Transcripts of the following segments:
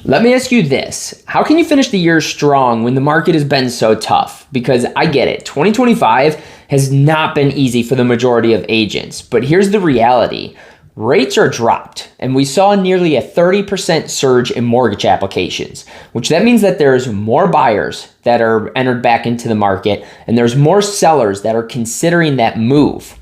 Let me ask you this. How can you finish the year strong when the market has been so tough? Because I get it, 2025 has not been easy for the majority of agents, but here's the reality. Rates are dropped, and we saw nearly a 30% surge in mortgage applications, which that means that there's more buyers that are entered back into the market, and there's more sellers that are considering that move.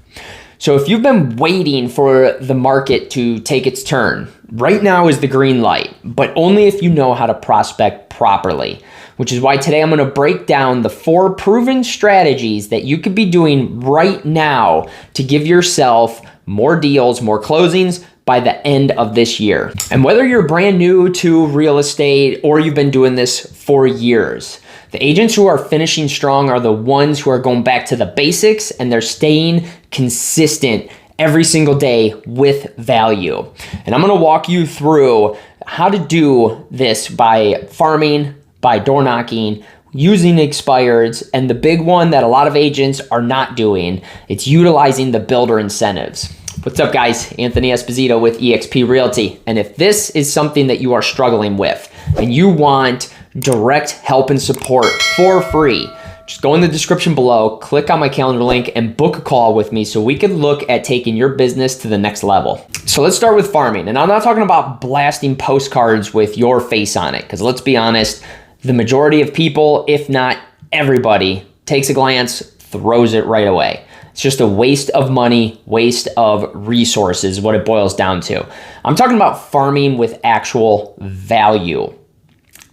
So if you've been waiting for the market to take its turn, right now is the green light, but only if you know how to prospect properly, which is why today I'm going to break down the 4 proven strategies that you could be doing right now to give yourself more deals, more closings by the end of this year. And whether you're brand new to real estate or you've been doing this for years, the agents who are finishing strong are the ones who are going back to the basics and they're staying consistent every single day with value. And I'm going to walk you through how to do this by farming, by door knocking, using expireds, and the big one that a lot of agents are not doing, it's utilizing the builder incentives. What's up, guys? Anthony Esposito with eXp Realty. And if this is something that you are struggling with and you want direct help and support for free, just go in the description below, click on my calendar link, and book a call with me so we can look at taking your business to the next level. So let's start with farming. And I'm not talking about blasting postcards with your face on it, because let's be honest, the majority of people, if not everybody, takes a glance, throws it right away. It's just a waste of money, waste of resources, what it boils down to. I'm talking about farming with actual value.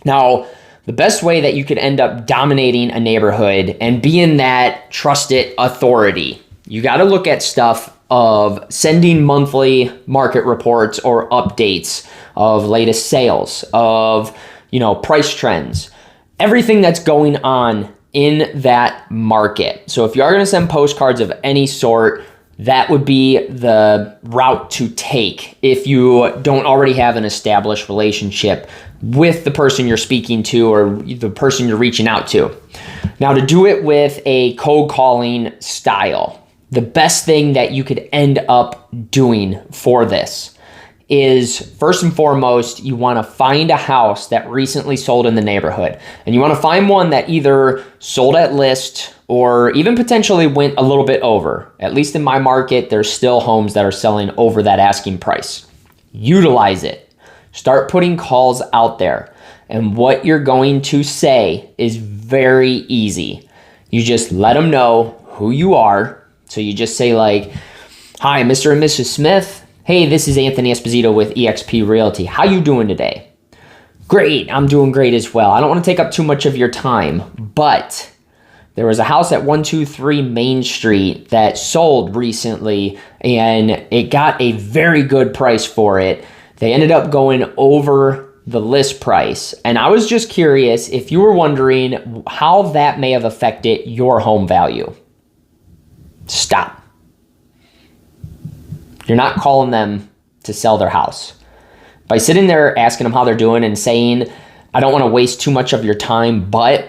Now, the best way that you could end up dominating a neighborhood and being that trusted authority, you got to look at stuff of sending monthly market reports or updates of latest sales, of price trends, everything that's going on in that market. So if you are going to send postcards of any sort, that would be the route to take if you don't already have an established relationship with the person you're speaking to or the person you're reaching out to. Now, to do it with a cold calling style, the best thing that you could end up doing for this is, first and foremost, you want to find a house that recently sold in the neighborhood. And you want to find one that either sold at list or even potentially went a little bit over. At least in my market, there's still homes that are selling over that asking price. Utilize it. Start putting calls out there. And what you're going to say is very easy. You just let them know who you are. So you just say like, "Hi, Mr. and Mrs. Smith. Hey, this is Anthony Esposito with eXp Realty. How you doing today?" "Great, I'm doing great as well. I don't want to take up too much of your time, but there was a house at 123 Main Street that sold recently and it got a very good price for it. They ended up going over the list price. And I was just curious if you were wondering how that may have affected your home value." Stop. You're not calling them to sell their house. By sitting there asking them how they're doing and saying, "I don't want to waste too much of your time," but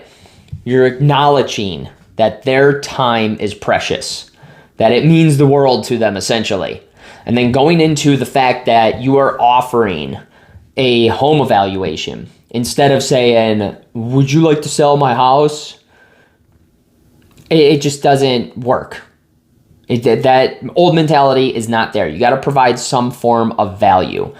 you're acknowledging that their time is precious, that it means the world to them essentially. And then going into the fact that you are offering a home evaluation instead of saying, "Would you like to sell my house?" It just doesn't work. That old mentality is not there. You got to provide some form of value.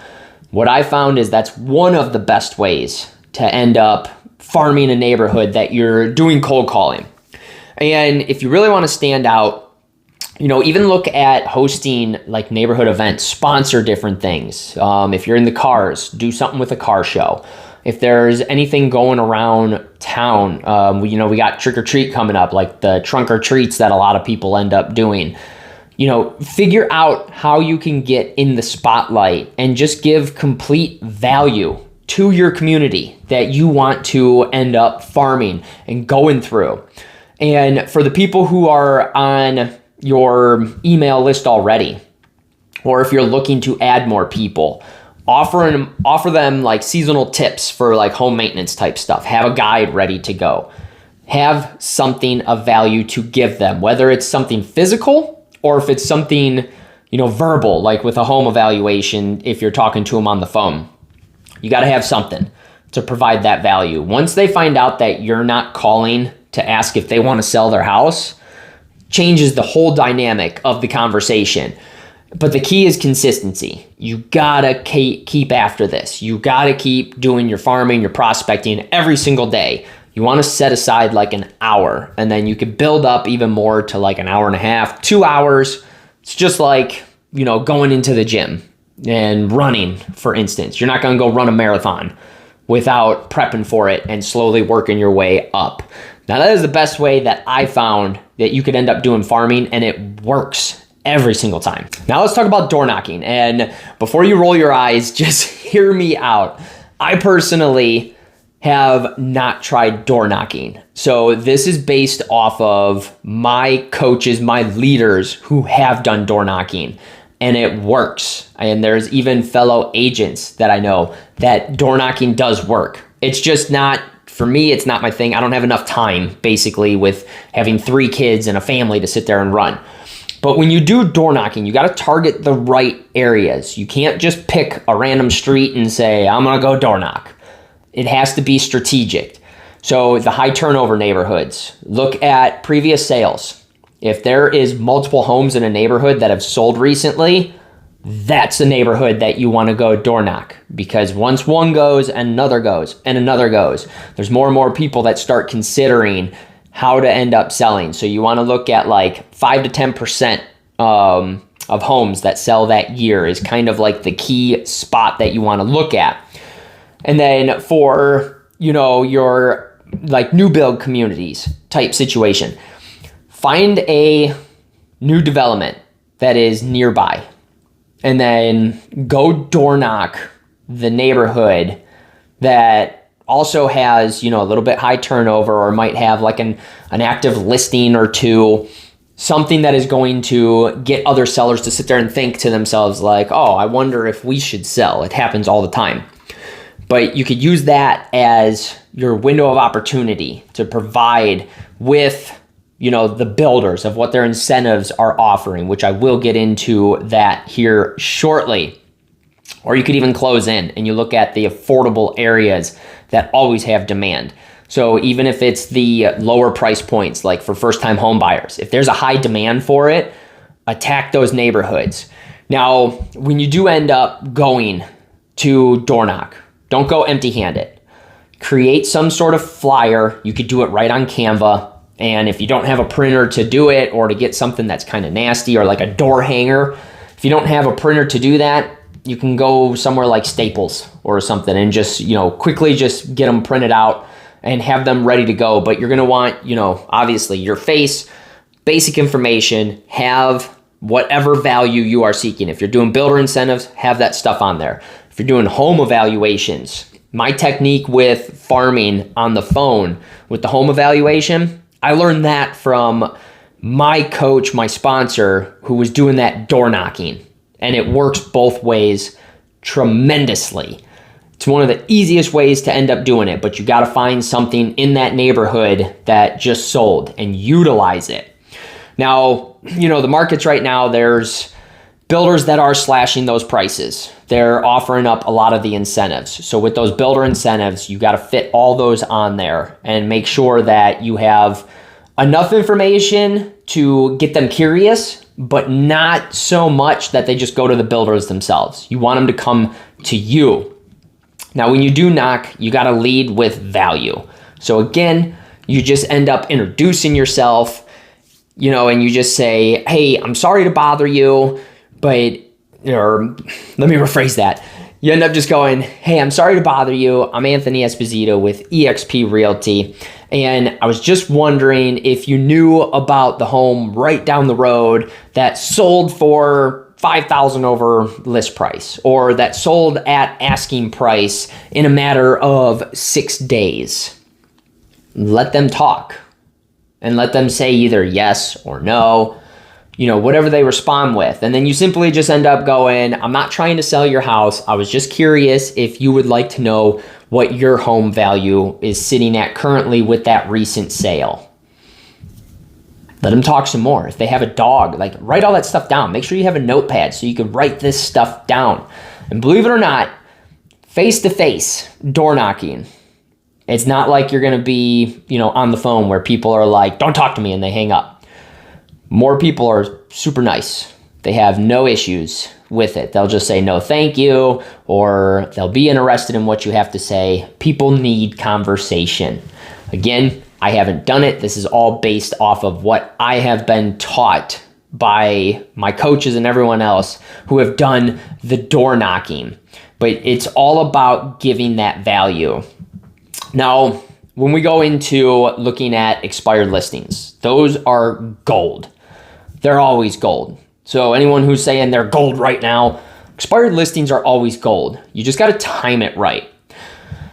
What I found is that's one of the best ways to end up farming a neighborhood that you're doing cold calling. And if you really want to stand out, even look at hosting like neighborhood events, sponsor different things. If you're in the cars, do something with a car show. If there's anything going around town, we got trick or treat coming up, like the trunk or treats that a lot of people end up doing. Figure out how you can get in the spotlight and just give complete value to your community that you want to end up farming and going through. And for the people who are on your email list already, or if you're looking to add more people, offer them like seasonal tips for like home maintenance type stuff. Have a guide ready to go. Have something of value to give them, whether it's something physical or if it's something, verbal, like with a home evaluation, if you're talking to them on the phone. You got to have something. to provide that value. Once they find out that you're not calling to ask if they want to sell their house, changes the whole dynamic of the conversation. But the key is consistency. You gotta keep after this. You gotta keep doing your farming, your prospecting every single day. You wanna set aside like an hour, and then you could build up even more to like an hour and a half, 2 hours. It's just like, going into the gym and running, for instance. You're not gonna go run a marathon without prepping for it and slowly working your way up. Now that is the best way that I found that you could end up doing farming, and it works every single time. Now let's talk about door knocking. And before you roll your eyes, just hear me out. I personally have not tried door knocking. So this is based off of my coaches, my leaders who have done door knocking, and it works. And there's even fellow agents that I know that door knocking does work. It's just not, for me, it's not my thing. I don't have enough time, basically, with having 3 kids and a family to sit there and run. But when you do door knocking, you got to target the right areas. You can't just pick a random street and say, I'm going to go door knock. It has to be strategic. So the high turnover neighborhoods, look at previous sales. If there is multiple homes in a neighborhood that have sold recently, that's the neighborhood that you want to go door knock, because once one goes, another goes, and another goes. There's more and more people that start considering how to end up selling. So you want to look at like 5 to 10% of homes that sell that year is kind of like the key spot that you want to look at. And then for, your like new build communities type situation, find a new development that is nearby, and then go door knock the neighborhood that also has, a little bit high turnover, or might have like an active listing or two, something that is going to get other sellers to sit there and think to themselves like, oh, I wonder if we should sell. It happens all the time. But you could use that as your window of opportunity to provide with, the builders of what their incentives are offering, which I will get into that here shortly. Or you could even close in and you look at the affordable areas that always have demand. So even if it's the lower price points, like for first-time home buyers, if there's a high demand for it, attack those neighborhoods. Now, when you do end up going to door knock, don't go empty-handed. Create some sort of flyer. You could do it right on Canva. And if you don't have a printer to do it, or to get something that's kind of nasty, or like a door hanger, if you don't have a printer to do that, you can go somewhere like Staples or something and just, quickly just get them printed out and have them ready to go. But you're going to want, obviously your face, basic information, have whatever value you are seeking. If you're doing builder incentives, have that stuff on there. If you're doing home evaluations, my technique with farming on the phone with the home evaluation, I learned that from my coach, my sponsor, who was doing that door knocking. And it works both ways tremendously. It's one of the easiest ways to end up doing it, but you got to find something in that neighborhood that just sold and utilize it. Now, the markets right now, there's builders that are slashing those prices. They're offering up a lot of the incentives. So with those builder incentives, you got to fit all those on there and make sure that you have enough information to get them curious, but not so much that they just go to the builders themselves. You want them to come to you. Now, when you do knock, you got to lead with value. So again, you just end up introducing yourself, and you just say, hey, I'm sorry to bother you, but, or let me rephrase that. You end up just going, hey, I'm sorry to bother you. I'm Anthony Esposito with eXp Realty. And I was just wondering if you knew about the home right down the road that sold for $5,000 over list price, or that sold at asking price in a matter of 6 days. Let them talk and let them say either yes or no, whatever they respond with. And then you simply just end up going, I'm not trying to sell your house. I was just curious if you would like to know what your home value is sitting at currently with that recent sale. Let them talk some more. If they have a dog, like, write all that stuff down. Make sure you have a notepad so you can write this stuff down. And believe it or not, Face-to-face door knocking. It's not like you're going to be, on the phone where people are like, don't talk to me, and they hang up. More people are super nice. They have no issues with it. They'll just say no thank you, or they'll be interested in what you have to say. People need conversation. Again, I haven't done it. This is all based off of what I have been taught by my coaches and everyone else who have done the door knocking. But it's all about giving that value. Now, when we go into looking at expired listings, those are gold. They're always gold. So anyone who's saying they're gold right now, expired listings are always gold. You just got to time it right.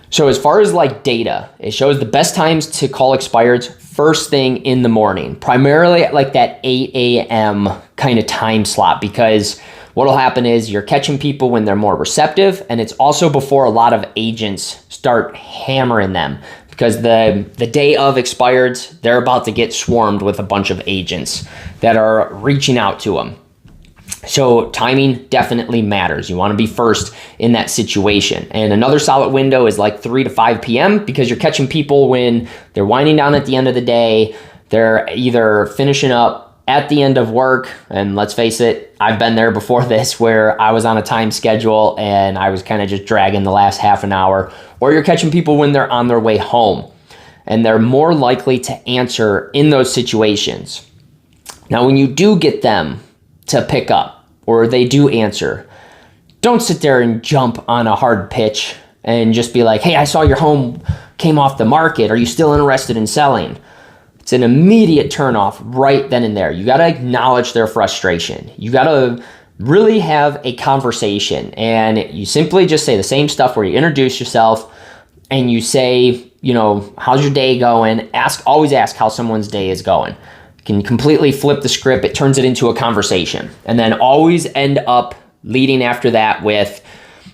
So as far as like data, it shows the best times to call expireds first thing in the morning, primarily at like that 8 a.m. kind of time slot, because what'll happen is you're catching people when they're more receptive, and it's also before a lot of agents start hammering them, because the day of expireds, they're about to get swarmed with a bunch of agents that are reaching out to them. So timing definitely matters. You want to be first in that situation. And another solid window is like 3 to 5 p.m. because you're catching people when they're winding down at the end of the day. They're either finishing up at the end of work, and let's face it, I've been there before this where I was on a time schedule and I was kind of just dragging the last half an hour, or you're catching people when they're on their way home, and they're more likely to answer in those situations. Now, when you do get them to pick up or they do answer, don't sit there and jump on a hard pitch and just be like, hey, I saw your home came off the market. Are you still interested in selling? It's an immediate turnoff right then and there. You got to acknowledge their frustration. You got to really have a conversation, and you simply just say the same stuff where you introduce yourself and you say, how's your day going? Always ask how someone's day is going. You can completely flip the script. It turns it into a conversation, and then always end up leading after that with,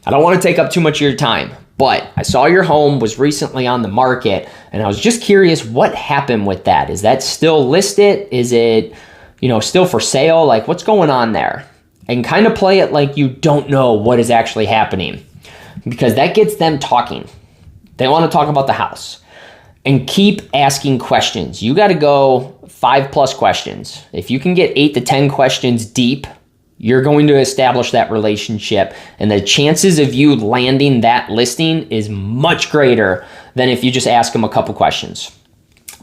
I don't want to take up too much of your time, but I saw your home was recently on the market, and I was just curious what happened with that. Is that still listed? Is it, still for sale? Like, what's going on there? And kind of play it like you don't know what is actually happening, because that gets them talking. They want to talk about the house. And keep asking questions. You got to go 5+ questions. If you can get 8 to 10 questions deep, you're going to establish that relationship, and the chances of you landing that listing is much greater than if you just ask them a couple questions,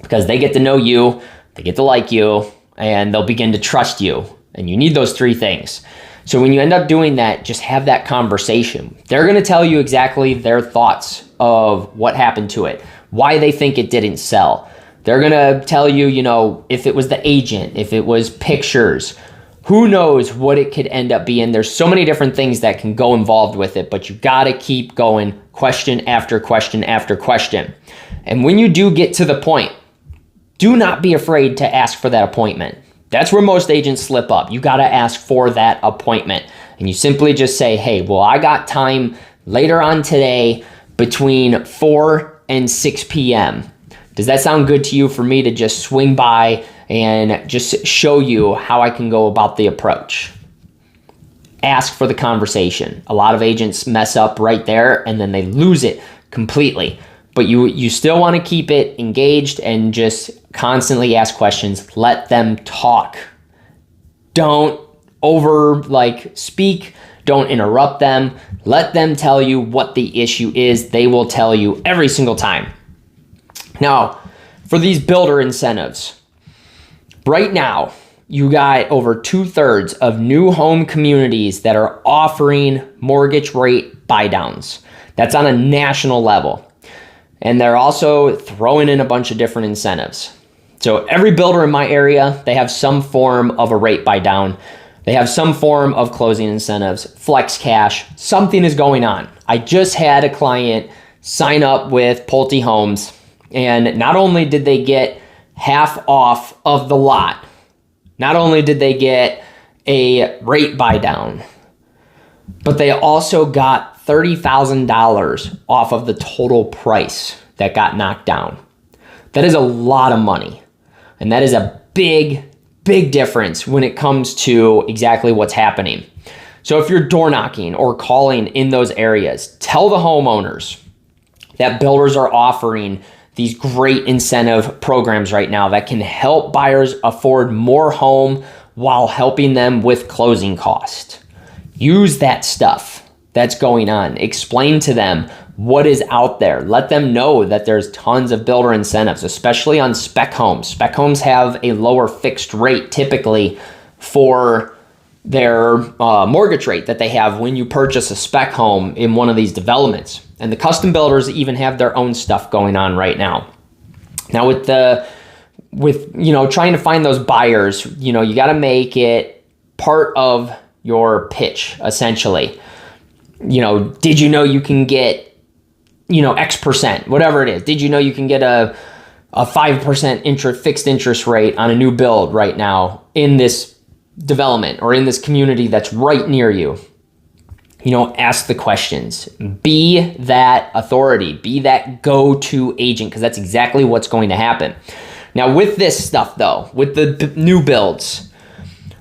because they get to know you, they get to like you, and they'll begin to trust you. And you need those 3 things. So when you end up doing that, just have that conversation. They're going to tell you exactly their thoughts of what happened to it, why they think it didn't sell. They're going to tell you, if it was the agent, if it was pictures, who knows what it could end up being. There's so many different things that can go involved with it, but you got to keep going question after question after question. And when you do get to the point, do not be afraid to ask for that appointment. That's where most agents slip up. You got to ask for that appointment. And you simply just say, hey, well, I got time later on today between 4 and 6 p.m. Does that sound good to you for me to just swing by and just show you how I can go about the approach? Ask for the conversation. A lot of agents mess up right there and then they lose it completely. But you still want to keep it engaged and just constantly ask questions. Let them talk. Don't speak. Don't interrupt them. Let them tell you what the issue is. They will tell you every single time. Now, for these builder incentives, right now, you got over 2/3 of new home communities that are offering mortgage rate buydowns. That's on a national level. And they're also throwing in a bunch of different incentives. So every builder in my area, they have some form of a rate buydown. They have some form of closing incentives, flex cash, something is going on. I just had a client sign up with Pulte Homes, and not only did they get half off of the lot, not only did they get a rate buy down, but they also got $30,000 off of the total price that got knocked down. That is a lot of money. And that is a big difference when it comes to exactly what's happening. So if you're door knocking or calling in those areas, tell the homeowners that builders are offering these great incentive programs right now that can help buyers afford more home while helping them with closing costs. Use that stuff that's going on. Explain to them what is out there. Let them know that there's tons of builder incentives, especially on spec homes. Spec homes have a lower fixed rate typically for their mortgage rate that they have when you purchase a spec home in one of these developments. And the custom builders even have their own stuff going on right now. Now with trying to find those buyers, you got to make it part of your pitch essentially. Did you know you can get X percent, whatever it is. Did you know you can get a 5% fixed interest rate on a new build right now in this development or in this community that's right near you? Ask the questions. Be that authority. Be that go-to agent, because that's exactly what's going to happen. Now, with this stuff, though, with the new builds,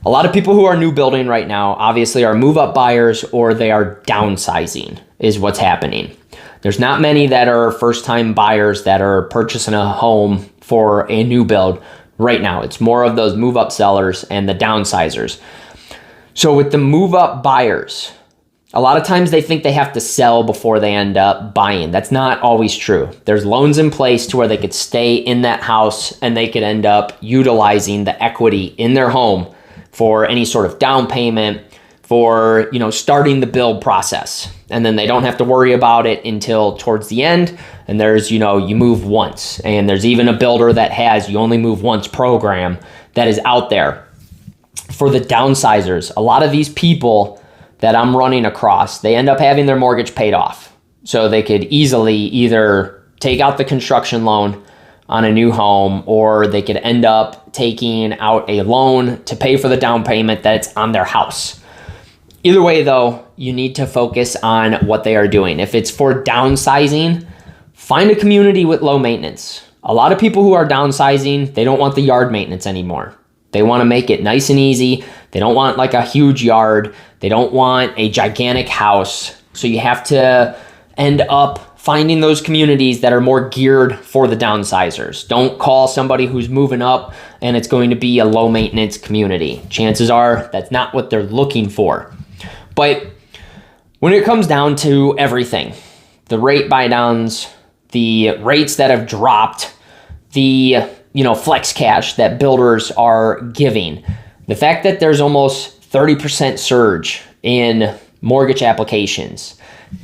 a lot of people who are new building right now obviously are move-up buyers or they are downsizing is what's happening. There's not many that are first-time buyers that are purchasing a home for a new build right now. It's more of those move-up sellers and the downsizers. So with the move-up buyers, a lot of times they think they have to sell before they end up buying. That's not always true. There's loans in place to where they could stay in that house and they could end up utilizing the equity in their home for any sort of down payment, for starting the build process. And then they don't have to worry about it until towards the end. And there's, you move once. And there's even a builder that has you only move once program that is out there. For the downsizers, a lot of these people that I'm running across, they end up having their mortgage paid off. So they could easily either take out the construction loan on a new home, or they could end up taking out a loan to pay for the down payment that's on their house. Either way, though, you need to focus on what they are doing. If it's for downsizing, find a community with low maintenance. A lot of people who are downsizing, they don't want the yard maintenance anymore. They want to make it nice and easy. They don't want like a huge yard. They don't want a gigantic house. So you have to end up finding those communities that are more geared for the downsizers. Don't call somebody who's moving up and it's going to be a low maintenance community. Chances are that's not what they're looking for. But when it comes down to everything, the rate buy downs, the rates that have dropped, the flex cash that builders are giving, the fact that there's almost 30% surge in mortgage applications,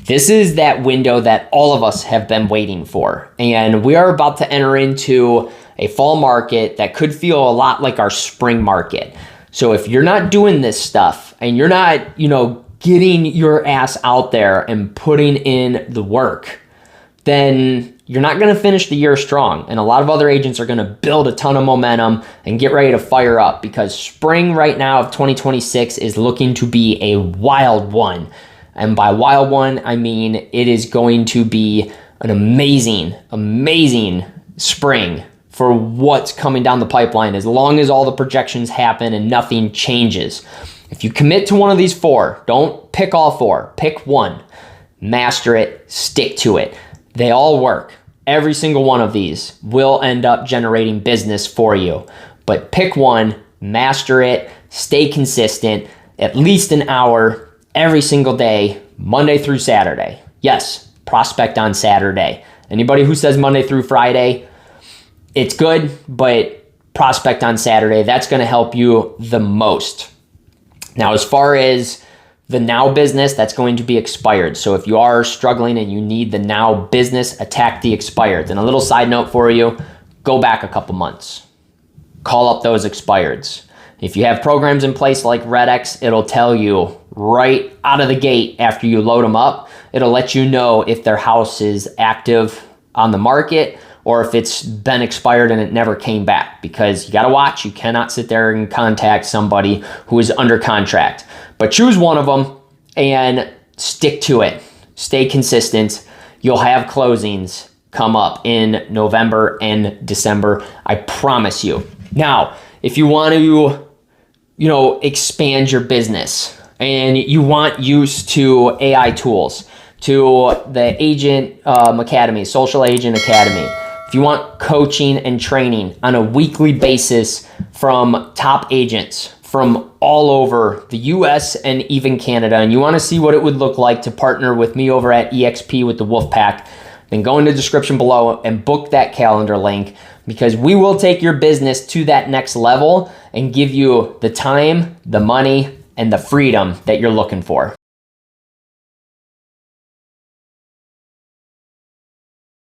this is that window that all of us have been waiting for. And we are about to enter into a fall market that could feel a lot like our spring market. So if you're not doing this stuff and you're not, getting your ass out there and putting in the work, then you're not going to finish the year strong. And a lot of other agents are going to build a ton of momentum and get ready to fire up, because spring right now of 2026 is looking to be a wild one. And by wild one, I mean it is going to be an amazing, amazing spring for what's coming down the pipeline, as long as all the projections happen and nothing changes. If you commit to one of these four, don't pick all four, pick one, master it, stick to it. They all work. Every single one of these will end up generating business for you. But pick one, master it, stay consistent, at least an hour every single day, Monday through Saturday. Yes, prospect on Saturday. Anybody who says Monday through Friday, it's good, but prospect on Saturday, that's going to help you the most. Now, as far as the now business, that's going to be expired. So if you are struggling and you need the now business, attack the expireds. And a little side note for you, go back a couple months. Call up those expireds. If you have programs in place like RedX, it'll tell you right out of the gate after you load them up. It'll let you know if their house is active on the market or if it's been expired and it never came back, because you got to watch. You cannot sit there and contact somebody who is under contract. But choose one of them and stick to it. Stay consistent. You'll have closings come up in November and December. I promise you. Now, if you want to, expand your business and you want use to AI tools, to the Agent Academy, Social Agent Academy, if you want coaching and training on a weekly basis from top agents from all over the US and even Canada, and you want to see what it would look like to partner with me over at EXP with the Wolfpack, then go in the description below and book that calendar link, because we will take your business to that next level and give you the time, the money, and the freedom that you're looking for.